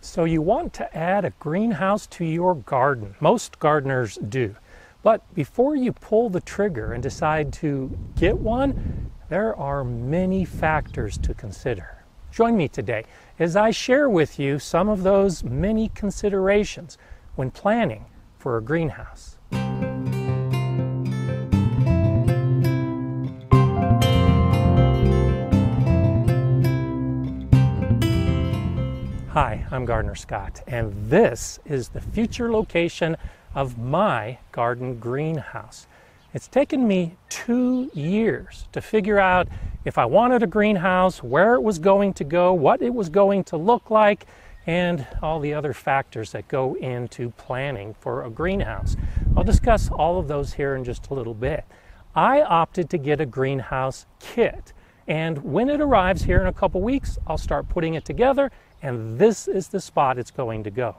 So you want to add a greenhouse to your garden. Most gardeners do. But before you pull the trigger and decide to get one, there are many factors to consider. Join me today as I share with you some of those many considerations when planning for a greenhouse. Hi, I'm Gardener Scott, and this is the future location of my garden greenhouse. It's taken me 2 years to figure out if I wanted a greenhouse, where it was going to go, what it was going to look like, and all the other factors that go into planning for a greenhouse. I'll discuss all of those here in just a little bit. I opted to get a greenhouse kit, and when it arrives here in a couple weeks, I'll start putting it together, and this is the spot it's going to go.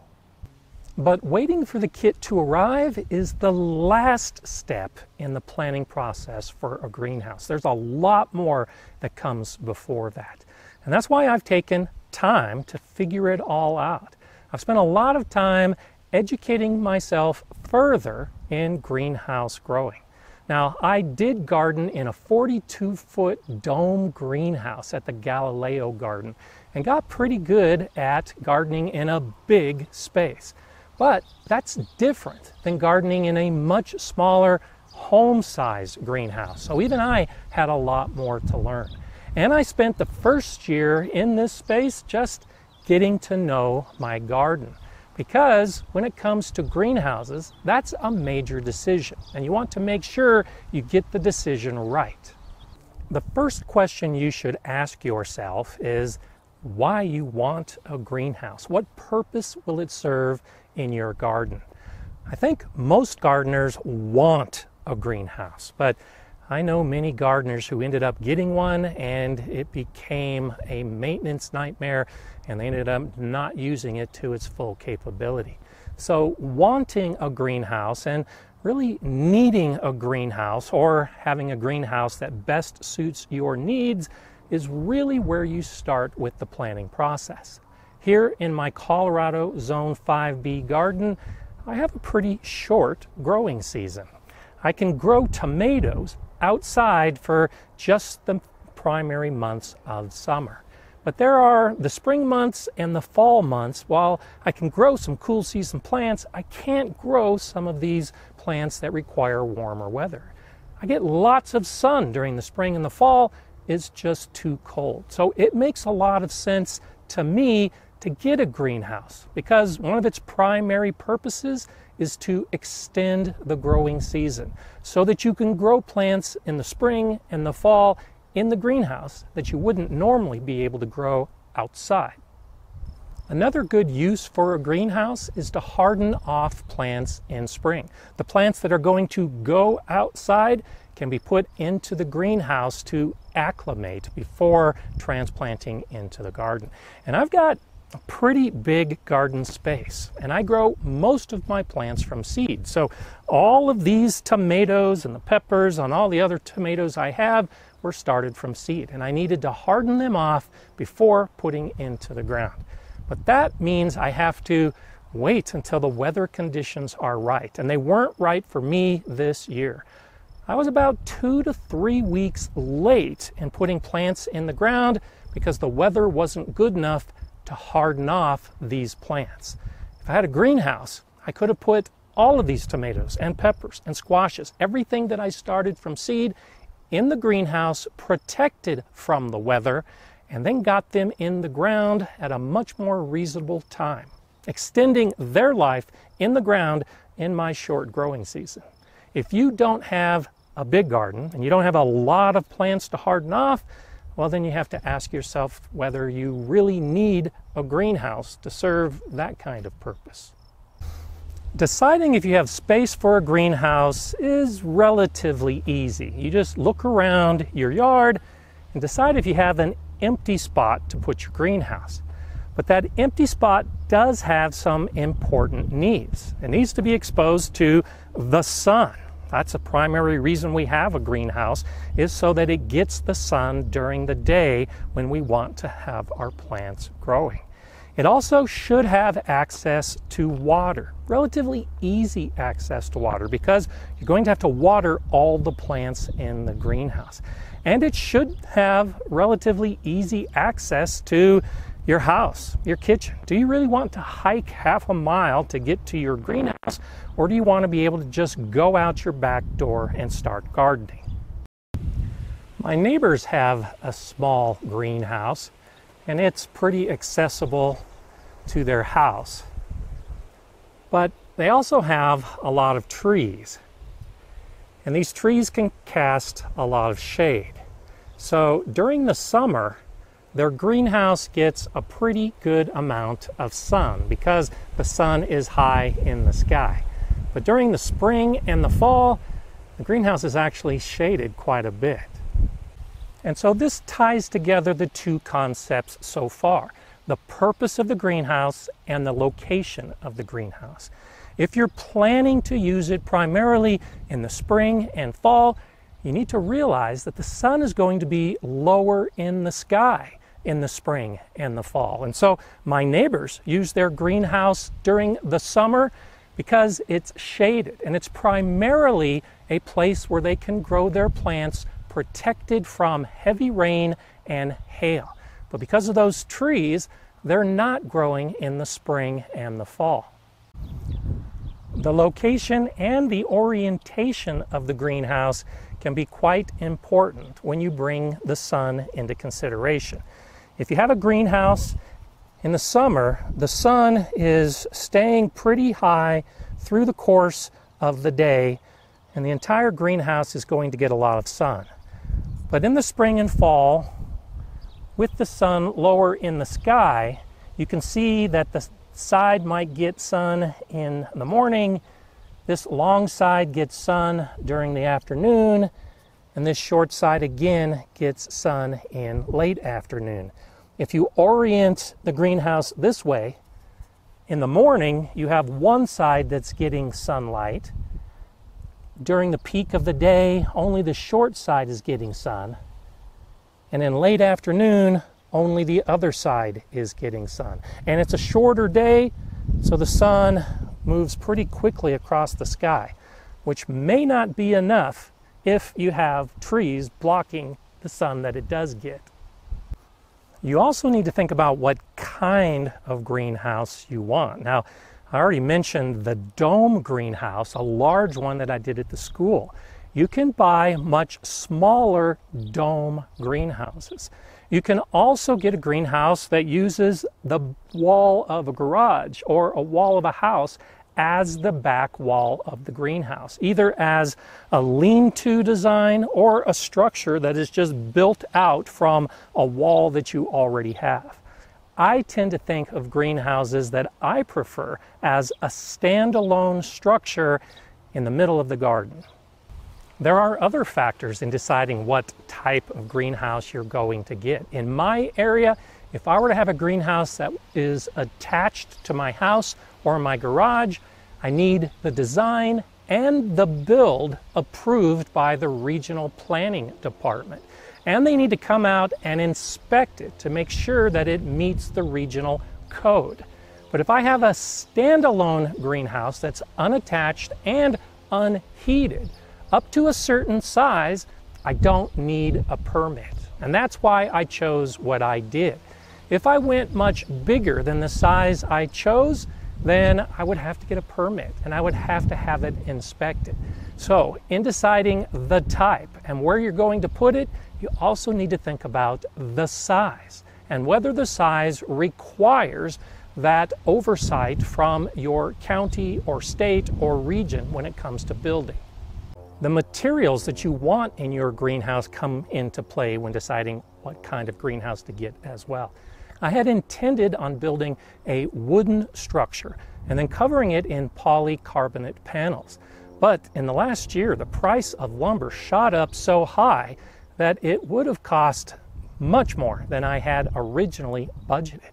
But waiting for the kit to arrive is the last step in the planning process for a greenhouse. There's a lot more that comes before that. And that's why I've taken time to figure it all out. I've spent a lot of time educating myself further in greenhouse growing. Now, I did garden in a 42-foot dome greenhouse at the Galileo Garden and got pretty good at gardening in a big space. But that's different than gardening in a much smaller home-sized greenhouse. So even I had a lot more to learn. And I spent the first year in this space just getting to know my garden. Because when it comes to greenhouses, that's a major decision, and you want to make sure you get the decision right. The first question you should ask yourself is why you want a greenhouse. What purpose will it serve in your garden? I think most gardeners want a greenhouse, but I know many gardeners who ended up getting one and it became a maintenance nightmare and they ended up not using it to its full capability. So wanting a greenhouse and really needing a greenhouse or having a greenhouse that best suits your needs is really where you start with the planning process. Here in my Colorado Zone 5B garden, I have a pretty short growing season. I can grow tomatoes outside for just the primary months of summer. But there are the spring months and the fall months. While I can grow some cool season plants, I can't grow some of these plants that require warmer weather. I get lots of sun during the spring and the fall. It's just too cold. So it makes a lot of sense to me to get a greenhouse because one of its primary purposes is to extend the growing season so that you can grow plants in the spring and the fall in the greenhouse that you wouldn't normally be able to grow outside. Another good use for a greenhouse is to harden off plants in spring. The plants that are going to go outside can be put into the greenhouse to acclimate before transplanting into the garden. And I've got a pretty big garden space, and I grow most of my plants from seed. So all of these tomatoes and the peppers and all the other tomatoes I have were started from seed, and I needed to harden them off before putting into the ground. But that means I have to wait until the weather conditions are right, and they weren't right for me this year. I was about 2 to 3 weeks late in putting plants in the ground because the weather wasn't good enough to harden off these plants. If I had a greenhouse, I could have put all of these tomatoes and peppers and squashes, everything that I started from seed, in the greenhouse, protected from the weather, and then got them in the ground at a much more reasonable time, extending their life in the ground in my short growing season. If you don't have a big garden and you don't have a lot of plants to harden off, well, then you have to ask yourself whether you really need a greenhouse to serve that kind of purpose. Deciding if you have space for a greenhouse is relatively easy. You just look around your yard and decide if you have an empty spot to put your greenhouse. But that empty spot does have some important needs. It needs to be exposed to the sun. That's a primary reason we have a greenhouse, is so that it gets the sun during the day when we want to have our plants growing. It also should have access to water, relatively easy access to water, because you're going to have to water all the plants in the greenhouse. And it should have relatively easy access to your house, your kitchen. Do you really want to hike half a mile to get to your greenhouse, or do you want to be able to just go out your back door and start gardening? My neighbors have a small greenhouse, and it's pretty accessible to their house. But they also have a lot of trees, and these trees can cast a lot of shade. So during the summer, their greenhouse gets a pretty good amount of sun because the sun is high in the sky. But during the spring and the fall, the greenhouse is actually shaded quite a bit. And so this ties together the two concepts so far: the purpose of the greenhouse and the location of the greenhouse. If you're planning to use it primarily in the spring and fall, you need to realize that the sun is going to be lower in the sky in the spring and the fall. And so my neighbors use their greenhouse during the summer because it's shaded, and it's primarily a place where they can grow their plants protected from heavy rain and hail. But because of those trees, they're not growing in the spring and the fall. The location and the orientation of the greenhouse can be quite important when you bring the sun into consideration. If you have a greenhouse in the summer, the sun is staying pretty high through the course of the day, and the entire greenhouse is going to get a lot of sun. But in the spring and fall, with the sun lower in the sky, you can see that the side might get sun in the morning, this long side gets sun during the afternoon, and this short side again gets sun in late afternoon. If you orient the greenhouse this way, in the morning you have one side that's getting sunlight. During the peak of the day, only the short side is getting sun. And in late afternoon, only the other side is getting sun. And it's a shorter day, so the sun moves pretty quickly across the sky, which may not be enough if you have trees blocking the sun that it does get. You also need to think about what kind of greenhouse you want. Now, I already mentioned the dome greenhouse, a large one that I did at the school. You can buy much smaller dome greenhouses. You can also get a greenhouse that uses the wall of a garage or a wall of a house as the back wall of the greenhouse, either as a lean-to design or a structure that is just built out from a wall that you already have. I tend to think of greenhouses that I prefer as a standalone structure in the middle of the garden. There are other factors in deciding what type of greenhouse you're going to get. In my area, if I were to have a greenhouse that is attached to my house or my garage, I need the design and the build approved by the regional planning department. And they need to come out and inspect it to make sure that it meets the regional code. But if I have a standalone greenhouse that's unattached and unheated, up to a certain size, I don't need a permit. And that's why I chose what I did. If I went much bigger than the size I chose, then I would have to get a permit and I would have to have it inspected. So in deciding the type and where you're going to put it, you also need to think about the size and whether the size requires that oversight from your county or state or region when it comes to building. The materials that you want in your greenhouse come into play when deciding what kind of greenhouse to get as well. I had intended on building a wooden structure and then covering it in polycarbonate panels. But in the last year, the price of lumber shot up so high that it would have cost much more than I had originally budgeted.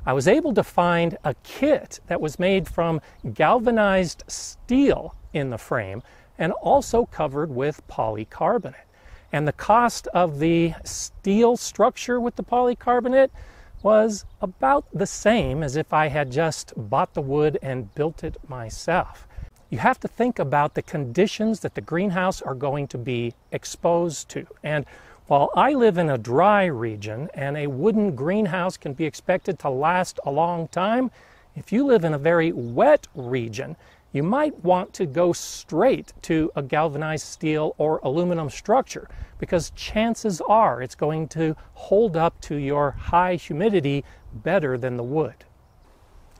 I was able to find a kit that was made from galvanized steel in the frame and also covered with polycarbonate. And the cost of the steel structure with the polycarbonate was about the same as if I had just bought the wood and built it myself. You have to think about the conditions that the greenhouse are going to be exposed to. And while I live in a dry region and a wooden greenhouse can be expected to last a long time, if you live in a very wet region, you might want to go straight to a galvanized steel or aluminum structure because chances are it's going to hold up to your high humidity better than the wood.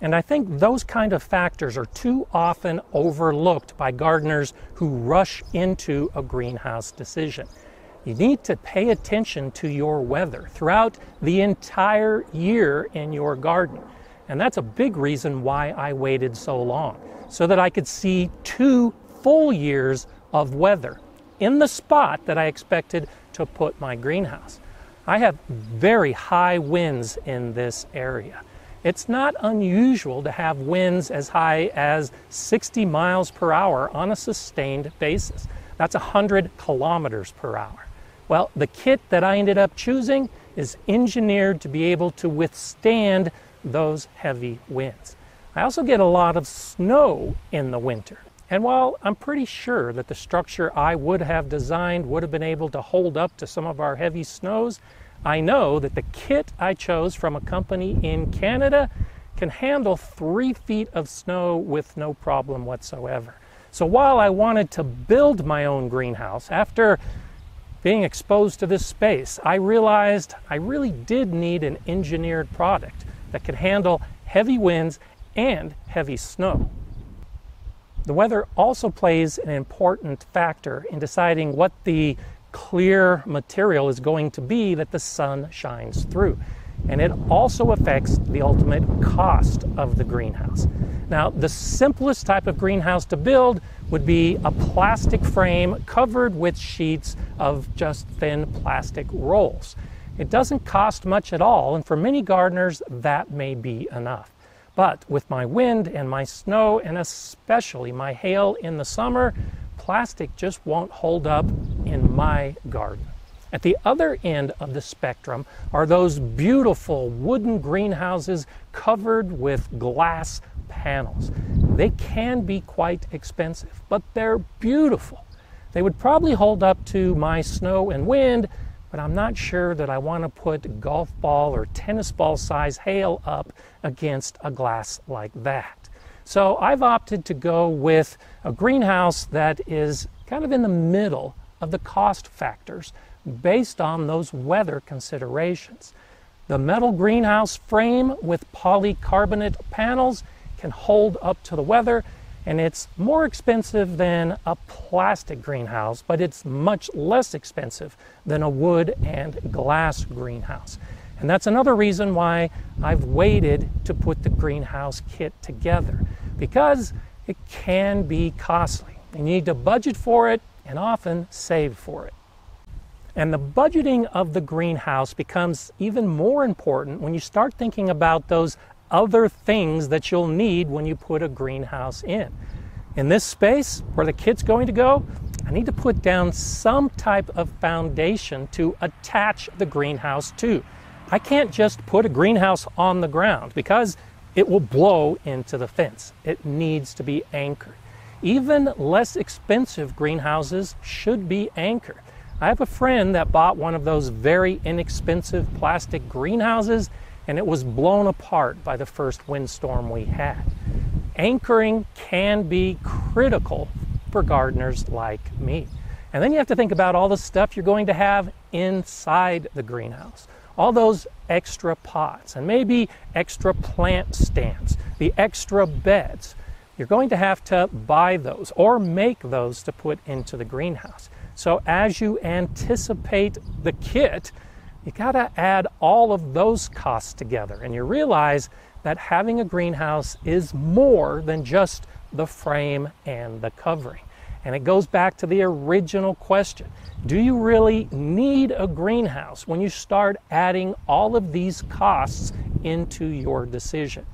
And I think those kind of factors are too often overlooked by gardeners who rush into a greenhouse decision. You need to pay attention to your weather throughout the entire year in your garden. And that's a big reason why I waited so long, so that I could see 2 full years of weather in the spot that I expected to put my greenhouse. I have very high winds in this area. It's not unusual to have winds as high as 60 miles per hour on a sustained basis. That's 100 kilometers per hour. Well, the kit that I ended up choosing is engineered to be able to withstand those heavy winds. I also get a lot of snow in the winter. And while I'm pretty sure that the structure I would have designed would have been able to hold up to some of our heavy snows, I know that the kit I chose from a company in Canada can handle 3 feet of snow with no problem whatsoever. So while I wanted to build my own greenhouse, after being exposed to this space, I realized I really did need an engineered product that could handle heavy winds and heavy snow. The weather also plays an important factor in deciding what the clear material is going to be that the sun shines through. And it also affects the ultimate cost of the greenhouse. Now, the simplest type of greenhouse to build would be a plastic frame covered with sheets of just thin plastic rolls. It doesn't cost much at all, and for many gardeners, that may be enough. But with my wind and my snow, and especially my hail in the summer, plastic just won't hold up in my garden. At the other end of the spectrum are those beautiful wooden greenhouses covered with glass panels. They can be quite expensive, but they're beautiful. They would probably hold up to my snow and wind, but I'm not sure that I want to put golf ball or tennis ball size hail up against a glass like that. So I've opted to go with a greenhouse that is kind of in the middle of the cost factors based on those weather considerations. The metal greenhouse frame with polycarbonate panels can hold up to the weather, and it's more expensive than a plastic greenhouse, but it's much less expensive than a wood and glass greenhouse. And that's another reason why I've waited to put the greenhouse kit together, because it can be costly. You need to budget for it and often save for it. And the budgeting of the greenhouse becomes even more important when you start thinking about those other things that you'll need when you put a greenhouse in. In this space where the kit's going to go, I need to put down some type of foundation to attach the greenhouse to. I can't just put a greenhouse on the ground because it will blow into the fence. It needs to be anchored. Even less expensive greenhouses should be anchored. I have a friend that bought one of those very inexpensive plastic greenhouses, and it was blown apart by the first windstorm we had. Anchoring can be critical for gardeners like me. And then you have to think about all the stuff you're going to have inside the greenhouse. All those extra pots and maybe extra plant stands, the extra beds. You're going to have to buy those or make those to put into the greenhouse. So as you anticipate the kit, you gotta add all of those costs together, and you realize that having a greenhouse is more than just the frame and the covering. And it goes back to the original question. Do you really need a greenhouse when you start adding all of these costs into your decision?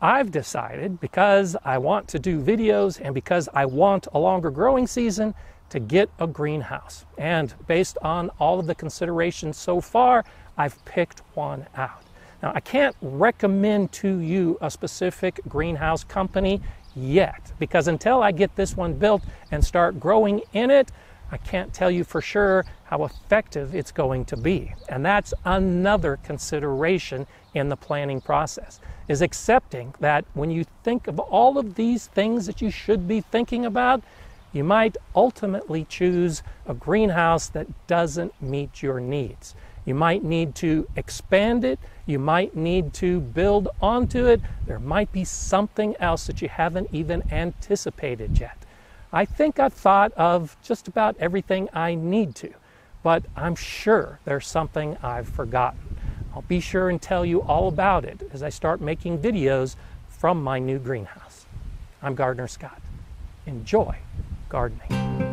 I've decided, because I want to do videos and because I want a longer growing season, to get a greenhouse. And based on all of the considerations so far, I've picked one out. Now, I can't recommend to you a specific greenhouse company yet, because until I get this one built and start growing in it, I can't tell you for sure how effective it's going to be. And that's another consideration in the planning process, is accepting that when you think of all of these things that you should be thinking about, you might ultimately choose a greenhouse that doesn't meet your needs. You might need to expand it. You might need to build onto it. There might be something else that you haven't even anticipated yet. I think I've thought of just about everything I need to, but I'm sure there's something I've forgotten. I'll be sure and tell you all about it as I start making videos from my new greenhouse. I'm Gardener Scott. Enjoy gardening.